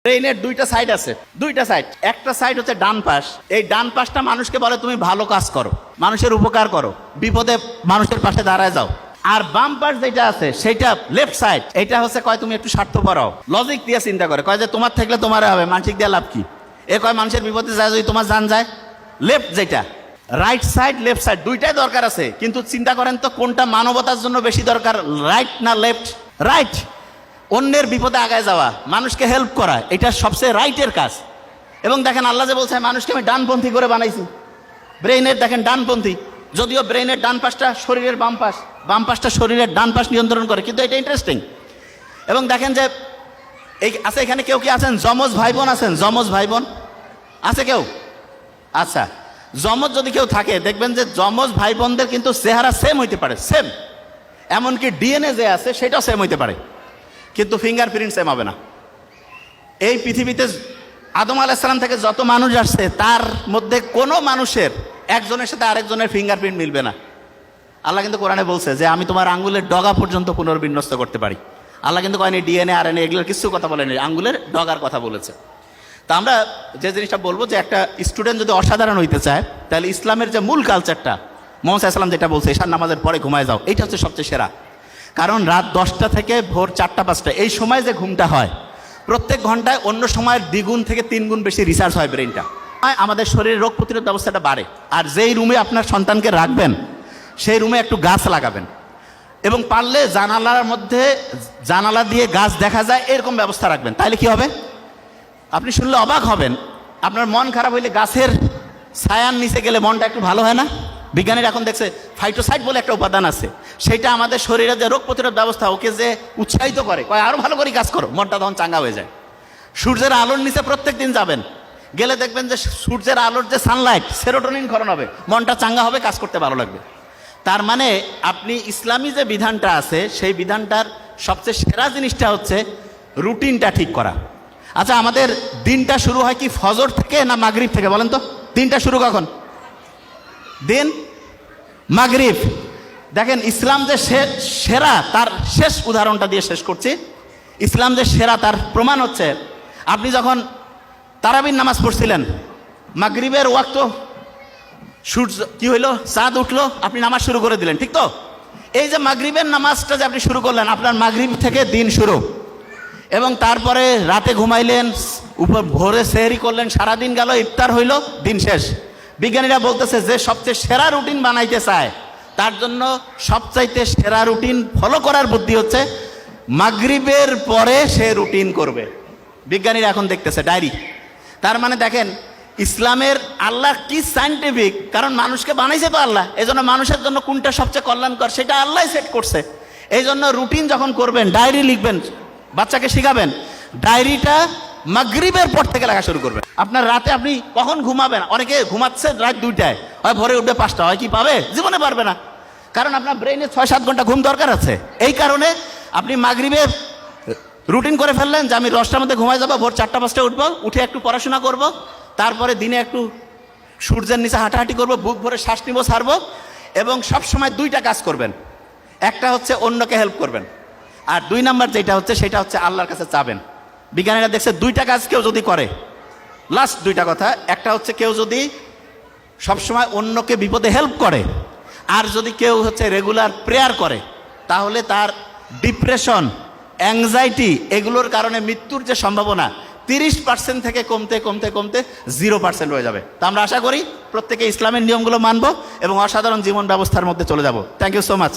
ব্রেইনের দুইটা সাইড আছে, দুইটা সাইড। একটা সাইড হচ্ছে ডান পাশ। এই ডান পাশটা মানুষকে বলে তুমি ভালো কাজ করো, মানুষের উপকার করো, বিপদে মানুষের পাশে দাঁড়ায় যাও। আর বাম পাশ যেটা আছে সেটা লেফট সাইড, এটা হচ্ছে কয় তুমি একটু স্বার্থপর হও, লজিক দিয়ে চিন্তা করে, কয় যে তোমার থাকলে তোমার হবে, মানসিক দিয়ে লাভ কি, এ কয় মানুষের বিপদে যায় যদি তোমার জান যায়। লেফট যেটা, রাইট সাইড লেফট সাইড দুইটাই দরকার আছে, কিন্তু চিন্তা করেন তো কোনটা মানবতার জন্য বেশি দরকার, রাইট না লেফট? রাইট। অন্যের বিপদে আগায় যাওয়া, মানুষকে হেল্প করা, এটা সবচেয়ে রাইটের কাজ। এবং দেখেন আল্লাহ যে বলছে মানুষকে আমি ডানপন্থী করে বানাইছি, ব্রেইনের দেখেন ডানপন্থী, যদিও ব্রেইনের ডান পাশটা শরীরের বাম পাশ, বাম পাশটা শরীরের ডান পাশ নিয়ন্ত্রণ করে, কিন্তু এটা ইন্টারেস্টিং। এবং দেখেন যে এই আছে এখানে কেউ কি আছেন যমজ ভাই বোন আছেন? যমজ ভাই বোন আছে কেউ? আচ্ছা, যমজ যদি কেউ থাকে দেখবেন যে যমজ ভাই বোনদের কিন্তু চেহারা সেম হইতে পারে, সেম, এমনকি ডিএনএ যে আছে সেটাও সেম হইতে পারে, কিন্তু ফিঙ্গারপ্রিন্ট সেম হবে না। এই পৃথিবীতে আদম আলাইহিস সালাম থেকে যত মানুষ আসছে তার মধ্যে কোনো মানুষের একজনের সাথে আরেকজনের ফিঙ্গারপ্রিন্ট মিলবে না। আল্লাহ কিন্তু কোরআনে বলছে যে আমি তোমার আঙ্গুলের ডগা পর্যন্ত পুনর্বিন্যস্ত করতে পারি। আল্লাহ কিন্তু কয়নি ডিএনএ আরএনএ এগুলোর কিছু কথা বলেনি, আঙ্গুলের ডগার কথা বলেছে। তা আমরা যে জিনিসটা বলবো যে একটা স্টুডেন্ট যদি অসাধারণ হইতে চায় তাহলে ইসলামের যে মূল কালচারটা, মুহাম্মদ সাল্লাল্লাহু আলাইহি ওয়াসাল্লাম যেটা বলছে ঈশার নামাজের পরে ঘুমায় যাও, এইটা হচ্ছে সবচেয়ে সেরা। কারণ রাত 10টা থেকে ভোর 4টা-5টা এই সময় যে ঘুমটা হয়, প্রত্যেক ঘন্টায় অন্য সময়ের দ্বিগুণ থেকে 3 গুণ বেশি রিসার্চ হয় ব্রেনটা, আমাদের শরীরের রোগ প্রতিরোধ ব্যবস্থাটা বাড়ে। আর যেই রুমে আপনার সন্তানকে রাখবেন সেই রুমে একটু গাছ লাগাবেন, এবং পারলে জানালার মধ্যে জানালা দিয়ে গাছ দেখা যায় এরকম ব্যবস্থা রাখবেন। তাহলে কি হবে, আপনি শুনলে অবাক হবেন, আপনার মন খারাপ হইলে গাছের ছায়ার নিচে গেলে মনটা একটু ভালো হয় না? বিজ্ঞানীরা এখন দেখছে ফাইটোসাইট বলে একটা উপাদান আছে, সেটা আমাদের শরীরের যে রোগ প্রতিরোধ ব্যবস্থা ওকে যে উৎসাহিত করে, কয় আরো ভালো করে কাজ করো, মনটা তখন চাঙ্গা হয়ে যায়। সূর্যের আলোর নিচে প্রত্যেক দিন যাবেন, গেলে দেখবেন যে সূর্যের আলোর যে সানলাইট, সেরোটোনিন ক্ষরণ হবে, মনটা চাঙ্গা হবে, কাজ করতে ভালো লাগবে। তার মানে আপনি ইসলামী যে বিধানটা আছে সেই বিধানটার সবচেয়ে সেরা জিনিসটা হচ্ছে রুটিনটা ঠিক করা। আচ্ছা, আমাদের দিনটা শুরু হয় কি ফজর থেকে না মাগরিব থেকে বলেন তো? দিনটা শুরু কখন? দিন মাগরিব। দেখেন ইসলাম যে সেরা তার শেষ উদাহরণটা দিয়ে শেষ করছি। ইসলাম যে সেরা তার প্রমাণ হচ্ছে, আপনি যখন তারাবির নামাজ পড়ছিলেন, মাগরিবের ওয়াক্ত সূর্য কি হইলো, চাঁদ উঠলো, আপনি নামাজ শুরু করে দিলেন, ঠিক তো? এই যে মাগরিবের নামাজটা যে আপনি শুরু করলেন, আপনার মাগরিব থেকে দিন শুরু। এবং তারপরে রাতে ঘুমাইলেন, উপর ভোরে সেহরি করলেন, সারাদিন গেল, ইফতার হইল, দিন শেষ। বিজ্ঞানীরা বলতেছে যে সবচেয়ে সেরা রুটিন বানাইতে চায় তার জন্য সবচাইতে সেরা রুটিন ফলো করার বুদ্ধি হচ্ছে মাগরিবের পরে সে রুটিন করবে। বিজ্ঞানীরা এখন দেখতেছে ডায়েরি। তার মানে দেখেন ইসলামের আল্লাহ কি সায়েন্টিফিক, কারণ মানুষকে বানাইছে তো আল্লাহ, এই জন্য মানুষের জন্য কোনটা সবচেয়ে কল্যাণকর সেটা আল্লাহ সেট করছে। এই জন্য রুটিন যখন করবেন, ডায়েরি লিখবেন, বাচ্চাকে শিখাবেন, ডায়েরিটা মাগরিবের পর থেকে লেখা শুরু করবেন। আপনার রাতে আপনি কখন ঘুমাবেন, অনেকে ঘুমাচ্ছে রাত 2টায়, হয় ভোরে উঠবে 5টা, হয় কি পাবে? জীবনে পারবে না, কারণ আপনার ব্রেইনে 6-7 ঘন্টা ঘুম দরকার আছে। এই কারণে আপনি মাগরিবে রুটিন করে ফেললেন যে আমি 10টার মধ্যে ঘুমাই যাবো, ভোর 4টা-5টায় উঠবো, উঠে একটু পড়াশোনা করব, তারপরে দিনে একটু সূর্যের নিচে হাঁটাহাঁটি করবো, বুক ভরে শ্বাস নিব, ছাড়বো। এবং সবসময় 2টা কাজ করবেন, একটা হচ্ছে অন্যকে হেল্প করবেন, আর 2 নাম্বার যেটা হচ্ছে সেটা হচ্ছে আল্লাহর কাছে চাবেন। বিজ্ঞানীরা দেখছে 2টা কাজ কেউ যদি করে, লাস্ট 2টা কথা, একটা হচ্ছে কেউ যদি সবসময় অন্যকে বিপদে হেল্প করে, আর যদি কেউ হচ্ছে রেগুলার প্রেয়ার করে, তাহলে তার ডিপ্রেশন, অ্যাংজাইটি এগুলোর কারণে মৃত্যুর যে সম্ভাবনা 30% থেকে কমতে কমতে কমতে 0% হয়ে যাবে। তা আমরা আশা করি প্রত্যেকে ইসলামের নিয়মগুলো মানবো এবং অসাধারণ জীবন ব্যবস্থার মধ্যে চলে যাব। Thank you so much.